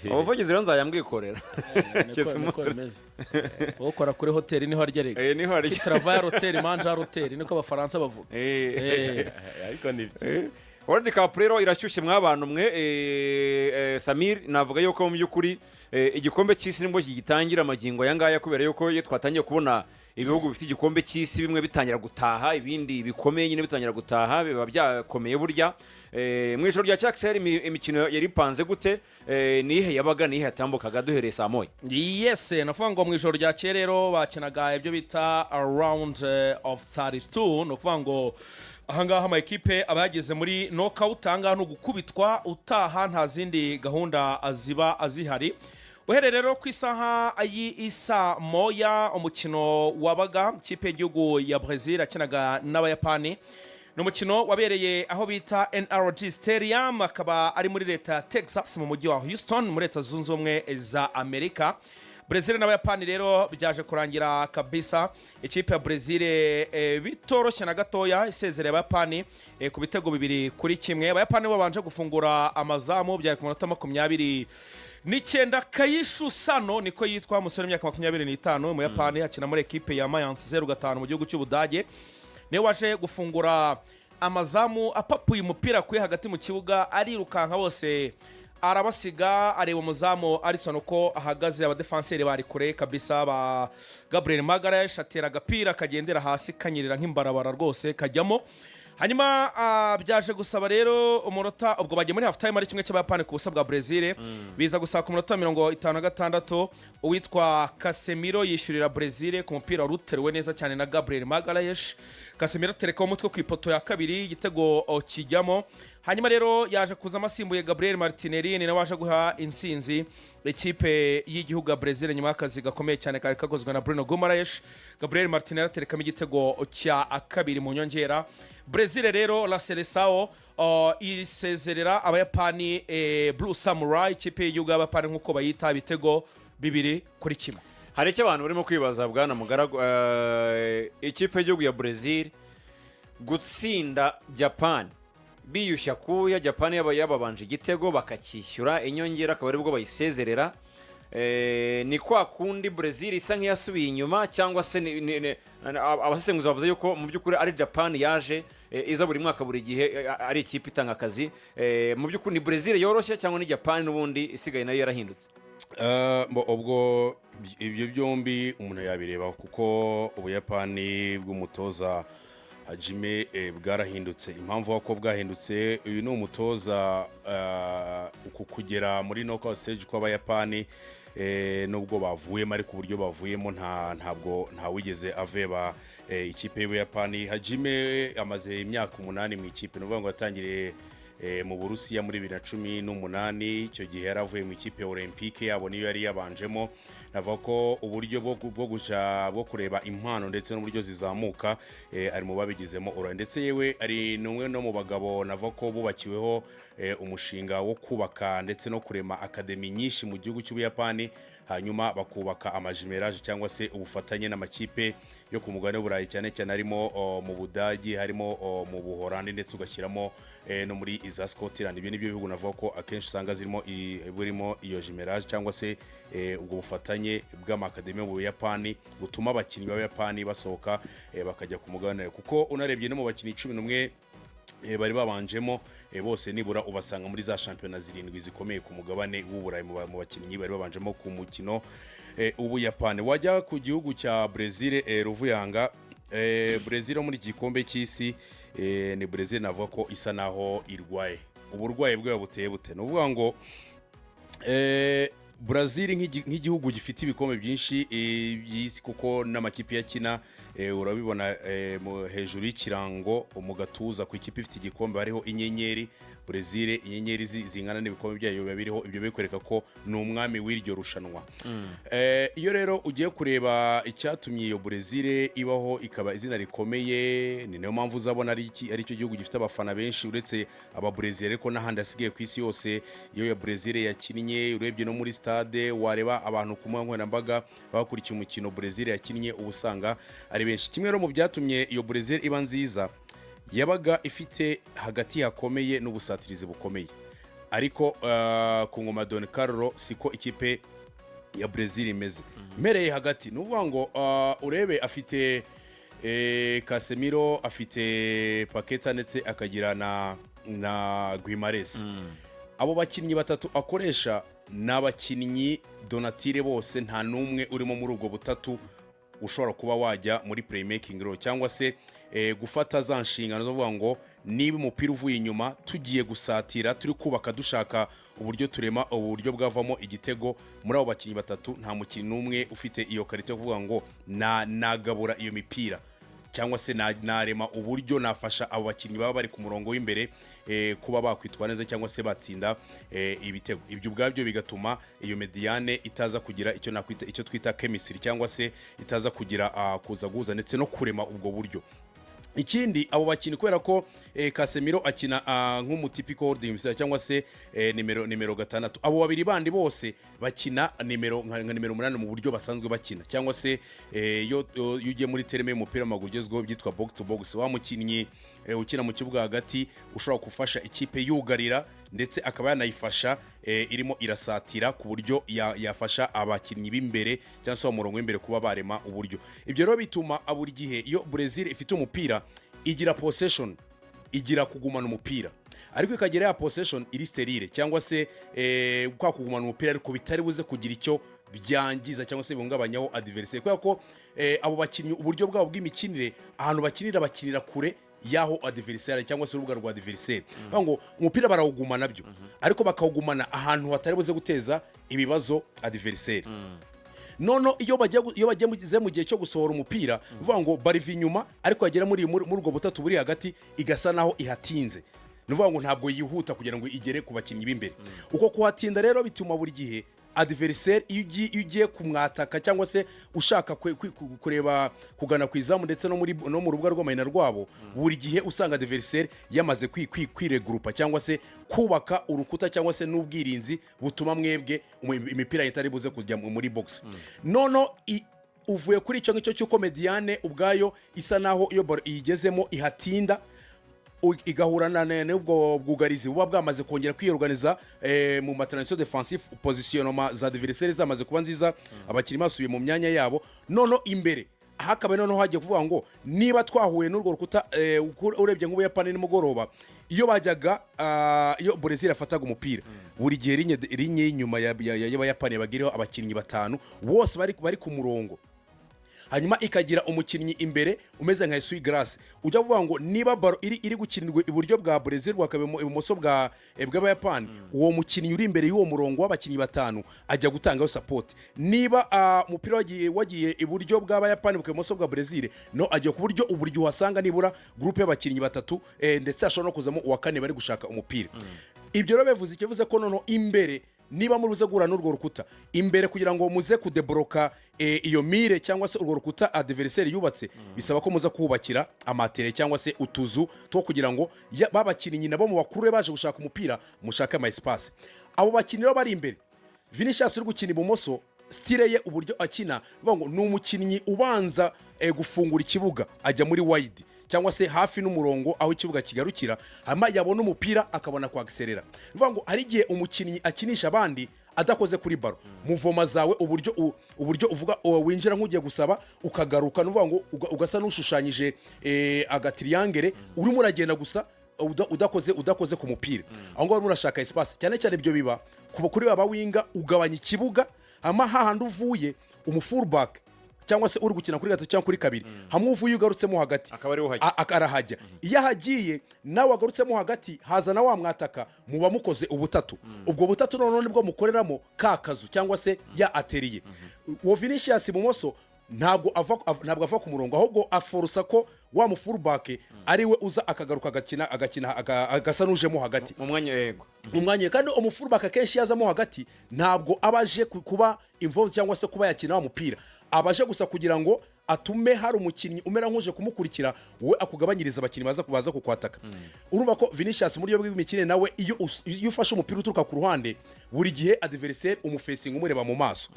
Ubuvugizi rero nzayambwikorera. Niko bimeze. Ukora kuri hoteli niho arya rega. Niho arya. Travail hoteli manja hoteli niko abafaransa bavuga. Ariko nibyo. World Cup rero irashyushye mw'abantu mwe Samir navuga yuko mu byukuri igikombe cy'isi nibwo kigitangira amagingo yangaya kubera yuko iyo twatangiye kubona ibihugu bifite igikombe cy'isi bimwe bitangira gutaha ibindi bikomeye nyine bitangira gutaha biba byakomeye burya mu ijoro rya Chaksel imikino yari panze gute nihe yabaga nihe yatambukaga duhereye saa moya. Yes, navuga ngo mu ijoro rya rero bakinaga ibyo bita round of 32 no kuvuga ngo ahangaha ama equipe abageze muri knockout ahangaha no gukubitwa utaha nta zindi gahunda aziba azihari. Uherere rero ku isaha isa moya umukino wabaga ikipe y'igihugu ya Brazil akinaga n'abayapani n'umukino wabereye aho bita NRG Stadium akaba ari muri leta ya Texas mu mujyi wa Houston muri leta zunze ubumwe za Amerika. Brazil n'abayapani rero byaje kurangira kabisa ikipe ya Brazil bitoroshye na gatoya isezerera abayapani ku bitego 2-1. Abayapani babanje gufungura amazamu bya ku minota 29 Kayishu Sano niko yitwa umusore w'imyaka 25 mu Yapani hakina muri equipe ya Mayence 05 mu gihugu cy'Ubudage. Niwe waje gufungura amazamu apapuye umupira kuri hagati mu kibuga arirukanka bose arabasiga areba umuzamu Alisson uko ahagaze abadefenseri bari kure kabisa ba Gabriel Magalhaes atera agapira kagendera hasi kanyirira nk'imbarabara rwose kajyamo. Hanyuma byaje gusaba rero umunota ubwo bagiye muri half time ari kimwe cy'abayapani ku busa bwa Brazil biza gusaba ku munota 56 uwitwa Casemiro yishyurira Brazil ku mupira ruteruwe neza cyane na Gabriel Magalhaes. Casemiro tereka umutwe ku ipoto ya kabiri igitego kijyamo. Hanyuma rero yaje kuza amasimbuye Gabriel Martinelli ni nawaje guha intsinzi ikipe y'igihugu ya Brazil nyuma y'akazi gakomeye cyane kari kagozwe na Bruno Guimaraes. Gabriel Martinelli aterekamo igitego cya kabiri mu nyongera. Brazil rero la Seleção isezerera abayapani Blue Samurai ikipe y'igihugu y'abayapani nkuko bayita ibitego 2-1. Hari icyo abantu barimo kwibaza bwana mugaragu ikipe y'igihugu ya Brazil gutsinda Japan biyushya kuya Japan yababanje igitego bakakishyura inyongera akaba aribwo bayisezerera ni kwa kundi Brazil isa nk'iyasubiye inyuma cyangwa se abasesenguzi bavuze yuko mu by'ukuri ari Japan yaje iza buri mwaka buri gihe ari ikipe itanga akazi mu by'ukuri ni Brazil yoroshye cyangwa ni Japan n'ubundi isigaye nayo yarahindutse. Ubwo ibyo byombi umuntu yabireba kuko ubuyapani bw'umutoza Hajime bwarahindutse. Impamvu wako bwahindutse uyu ni umutoza kugera muri knockout stage kw'abayapani nubwo bavuyemo ariko uburyo bavuyemo nta wigeze aveba ikipe y'Ubuyapani. Hajime amaze imyaka 8 mu ikipe nuvuga ngo yatangiriye mu Burusiya muri 2018 icyo gihe yaravuye mu ikipe Olympique yabo niyo yari yabanjemo. Navuga ko uburyo bwo kureba impano ndetse n'uburyo zizamuka ari mu babigizemo ora ndetse yewe ari numwe no mu bagabo navuga ko bubakiweho umushinga wo kubaka ndetse no kurema akademi nyinshi mu gihugu cy'Ubuyapani hanyuma bakubaka amajimerage cyangwa se ubufatanye n'amakipe yo ku mugabane w'Uburayi cyane cyane harimo mu Budagi harimo mu Buholandi ndetse ugashyiramo no muri iza Scotland. Ibi nibyo bihugu navuga ko akenshi usanga burimo iyo jimerage cyangwa se ubwo bufatanye bw'amakademi mu Buyapani butuma abakinnyi b'Abayapani basohoka bakajya ku mugabane kuko unarebye no mu bakinnyi 11 bari babanjemo bose nibura ubasanga muri za championnat 7 zikomeye ku mugabane w'Uburayi mu bakinnyi bari babanjemo ku mukino Ubuyapani. Wajya ku gihugu cya Brazil Ruvuyanga Brazil muri gikombe cy'isi ni Brazil navuga ko isa naho irwaye. Uburwaye bwayo buteye bute nuvuga ngo Brazil nk'igihugu gifite ibikombe byinshi by'isi kuko n'amakipe yakina urabibona hejuru y'ikirango mu gatuza ku ikipe ifite igikombe hariho inyenyeri Brazil inyenyeri zingana n'ibikombe byayo biriho ibyo bikwereka ko ni umwami w'iryo rushanwa. Iyo rero ugiye kureba icyatumye iyo Brazil ibaho ikaba izina rikomeye ni nayo mpamvu uzabona ari cyo gihugu gifite abafana benshi uretse aba Brazil ariko n'ahandi asigaye ku isi yose iyo ya Brazil yakinnye urebye no muri stade wareba abantu ku nkoranyambaga bakurikiye umukino Brazil yakinnye ubusanga ari benshi. Kimwe rero mu byatumye iyo Brazil iba nziza yabaga ifite hagati hakomeye n'ubusatirizi bukomeye. ariko ku ngoma Don Carlo siko ikipe ya Brazil imeze. Mpereye hagati nuvuga ngo urebe afite Casemiro, afite Paqueta ndetse akagira na Guimares. Abo bakinnyi batatu akoresha n'abakinnyi Donatille bose, nta numwe urimo muri ubwo butatu ushobora kuba wajya muri playmaking role cyangwa se gufata za nshingano zo kuvuga ngo niba umupira uvuye inyuma tugiye gusatira turi kubaka dushaka uburyo turema uburyo bwavamo igitego. Muri abo bakinnyi batatu nta mukinnyi numwe ufite iyo karite yo kuvuga ngo nagabura iyo mipira cyangwa se narema uburyo nafasha abo bakinnyi baba bari ku murongo w'imbere kuba bakwitwa neza cyangwa se batsinda ibitego. Ibyo ubwabyo bigatuma iyo mediane itaza kugira icyo twita chemistry cyangwa se itaza kugira kuza guhuza ndetse no kurema ubwo buryo. Ikindi abo bakinnyi kubera ko Casemiro akina nk'umutipiko holding cyangwa se nimero 6, abo babiri bandi bose bakina nimero 8 mu buryo basanzwe bakina cyangwa se yo ugiye muri terme y'umupira w'amaguru ugezweho byitwa box to box. Wa mukinnyi ukina mu kibuga hagati ushobora gufasha ikipe yugarira ndetse akaba yanayifasha irimo irasatira ku buryo yafasha abakinnyi b'imbere cyangwa se umurongo w'imbere kuba barema uburyo. Ibyo rero bituma buri gihe iyo Brazil ifite umupira igira possession, igira kugumana umupira, ariko ikagera ya possession iri sterile cyangwa se kwa kugumana umupira ariko bitari buze kugira icyo byangiza cyangwa se bihungabanyaho adversaire, kubera ko abo bakinnyi uburyo bwabo bw'imikinire ahantu bakinira kure yaho adversaire cyangwa se urubuga rwa adversaire. Ngo umupira barawugumana nabyo ariko bakawugumana ahantu hatari buze guteza ibibazo adversaire. Nono iyo bagiye mu gihe cyo gusohora umupira bivuga ngo bariva inyuma ariko yagera muri urwo butatu buri hagati igasa naho ihatinze, nivuga ngo ntabwo yihuta kugira ngo igere ku bakinnyi b'imbere. Uko kuhatinda rero bituma buri gihe adversaire iyo ugiye kumwataka cyangwa se ushaka kureba kugana ku izamu ndetse no mu rubuga rw'amahina rwabo, buri gihe usanga adversaire yamaze kwiregrupa cyangwa se kubaka urukuta cyangwa se n'ubwirinzi butuma mwebwe imipira itari buze kujya muri box. Nono uvuye kuri icyo ngicyo cy'uko mediane ubwayo isa naho iyo igezemo ihatinda igahurana n'ubwo bwugarizi buba bwamaze kongera kwiyorganiza mu matransition defensive, positionnement za adversaire zamaze kuba nziza, abakinnyi basubiye mu myanya yabo. Nono imbere hakaba noneho hagiye kuvuga ngo niba twahuye n'urwo rukuta urebye nk'Ubuyapani nimugoroba iyo bajyaga iyo Brazil afataga umupira buri gihe rinye inyuma y'Abayapani bagiriho abakinnyi 5 bose bari ku murongo, hanyuma ikagira umukinnyi imbere umeze nka Ishyushye Grace. Ujya kuvuga ngo niba baro iri gukinirwa iburyo bwa Brazil bwakabe ibumoso bw'Abayapani, uwo mukinnyi uri imbere y'uwo murongo w'abakinnyi 5 ajya gutanga support. Niba umupira wagiye iburyo bw'Abayapani bukamoso bwa Brazil no ajya ku buryo uburyo uhasanga nibura groupe y'abakinnyi 3 ndetse ashobora no kuzamo uwa 4 bari gushaka umupira. Ibyo rero bivuze ko nono imbere niba muruze gura n'urwo rukuta imbere kugira ngo muze kudebloka iyo mire cyangwa se urwo rukuta adversaire yubatse, bisaba ko muza kubakira amatere cyangwa se utuzu two kugira ngo babakinnyi nabo mu bakuru baje gushaka umupira mushaka ama espace. Abo bakinnyi rero bari imbere, Vinicius uri gukina ibumoso style ye uburyo akina ngo ni umukinnyi ubanza gufungura ikibuga ajya muri wide cyangwa se hafi n'umurongo aho ikibuga kigarukira, hama yabona umupira akabona kwa accelera. Bivuga ngo ari gihe umukinnyi akinisha abandi adakoze kuri baro muvoma zawe uburyo uvuga winjira nk'ugiye gusaba ukagaruka, nuvuga ngo ugasa n'ushushanyije agatriangere urimo uragenda gusa udakoze ku mupira. Aho ngo murashaka espace cyane cyane ibyo biba kuba kuri baba winga ugabanya ikibuga, hama hahandi uvuye umufullback cyangwa se uri gukina kuri 3 cyangwa kuri 2 hamwe uvuye ugarutsemo hagati akarahajya. Iyo hagiye nawe agarutsemo hagati hazana wa mwataka muba mukoze ubutatu. Ubwo butatu none nibwo mukoreramo kakazu cyangwa se ya atelier. Uwo Vinicius ibumoso ntabwo ava ku murongo, ahubwo aforusa ko wa mu fullback ariwe uza akagaruka agakina agasa nujemo hagati mu mwanya yego mu mwanya. Kandi umu fullback kenshi yazamo hagati ntabwo abaje kuba involved cyangwa se kuba yakina wa mupira, abaje gusa kugira ngo atume hari umukinnyi umera nk'uje kumukurikira we akugabanyiriza abakinnyi baza kukwataka. Urumva ko Vinicius muri yo bw'imikine nawe iyo ufashe umupira uturuka ku ruhande buri gihe adversaire umufacing umureba mu maso.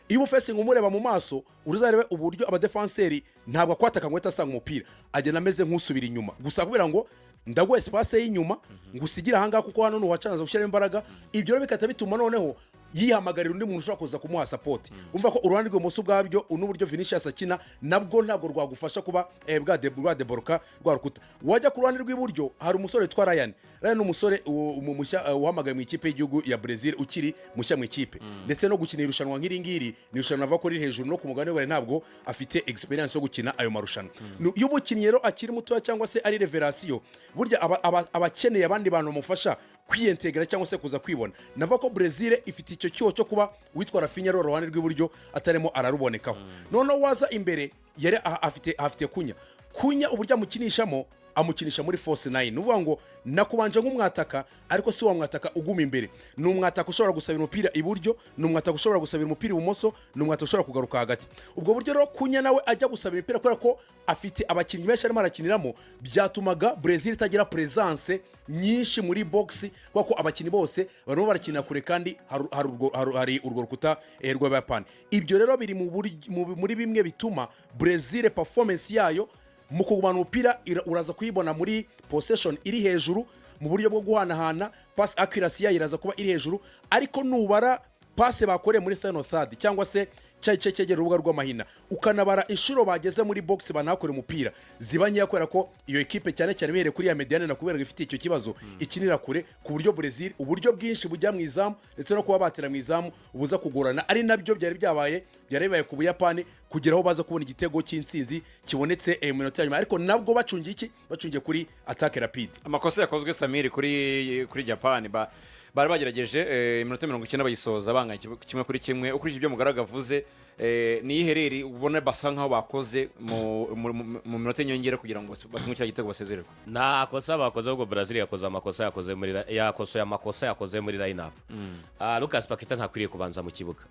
Iyo umufacing umureba mu maso uruzarebe uburyo abadefenseri ntabwo akwataka ngo etasanga umupira agenda ameze nk'usubira inyuma gusa kubera ngo ndaguha espace y'inyuma ngusigira ahangaha kuko hano nuwacanaza gushyiramo imbaraga ibyo rero bikata bituma noneho yihamagarira undi muntu ushobora kuza kumuha support umva ko uruhande rw'imoso bwabyo n'uburyo Vinicius akina nabwo ntabwo rwagufasha kuba bwa deboroka rwa rukuta wajya ku ruhande rw'iburyo hari umusore witwa Ryan n'umusore mushya uhamagaye mu ikipe y'igihugu ya Brazil ukiri mushya mu ikipe ndetse no gukina irushanwa nk'iri ngiri ni irushanwa ava ko riri hejuru no ku mugabane w'Uburayi ntabwo afite experience yo gukina ayo marushanwa iyo umukinnyi rero akiri mutoya cyangwa se ari revelation burya abakeneye abandi bantu bamufasha kwiyentegera cyangwa se kuza kwibona nava ko Brazil ifite icyo cyo cyo kuba witwa Rafinha rero ruhande rw'iburyo atarimo ararubonekaho noneho waza imbere yari afite kunya uburyo amukinishamo amukinisha muri force 9 nuvuga ngo nakubanje nk'umwataka ariko si wa mwataka uguma imbere ni umwataka ushobora gusabira umupira iburyo ni umwataka ushobora gusabira umupira ibumoso ni umwataka ushobora kugaruka hagati ubwo buryo rero kunya nawe ajya gusabira imipira kubera ko afite abakinnyi benshi arimo arakiniramo byatumaga Brazil itagira presence nyinshi muri box kuko abakinnyi bose barimo barakinira kure kandi hari urwo rukuta rw'Abayapani ibyo rero biri muri bimwe bituma Brazil performance yayo mu kugumana umupira uraza kuyibona muri possession iri hejuru mu buryo bwo guhanahana pass accuracy yayo iraza kuba iri hejuru ariko nubara passe bakoreye muri third cyangwa se cyegera urubuga rw'amahina ukanabara inshuro bageze muri box banakora umupira zibanye kubera ko iyo equipe cyane cyane bihere kuri ya mediane na kubera ifite icyo kibazo ikinira kure ku buryo Brazil uburyo bwinshi bujya mu izamu ndetse no kuba batera mu izamu ubuza kugorana ari nabyo byari ku Buyapani kugeraho baza kubona igitego cy'insinzi kibonetse mu minota nyuma ariko nabwo bacungiye kuri attaque rapide amakosa yakozwe Samir kuri Japan bari bagerageje iminota 90 bayisoza banganya kimwe kuri kimwe ukurikije ibyo mugaraga avuze ni ihereri ubona basa nkaho bakoze mu minota nyongera kugira ngo basinge cya gitego basezererwa nta kosa bakoze ubwo Brazil yakoze amakosa yakoze muri line up Lucas Paqueta ntakwiriye kubanza mu kibuga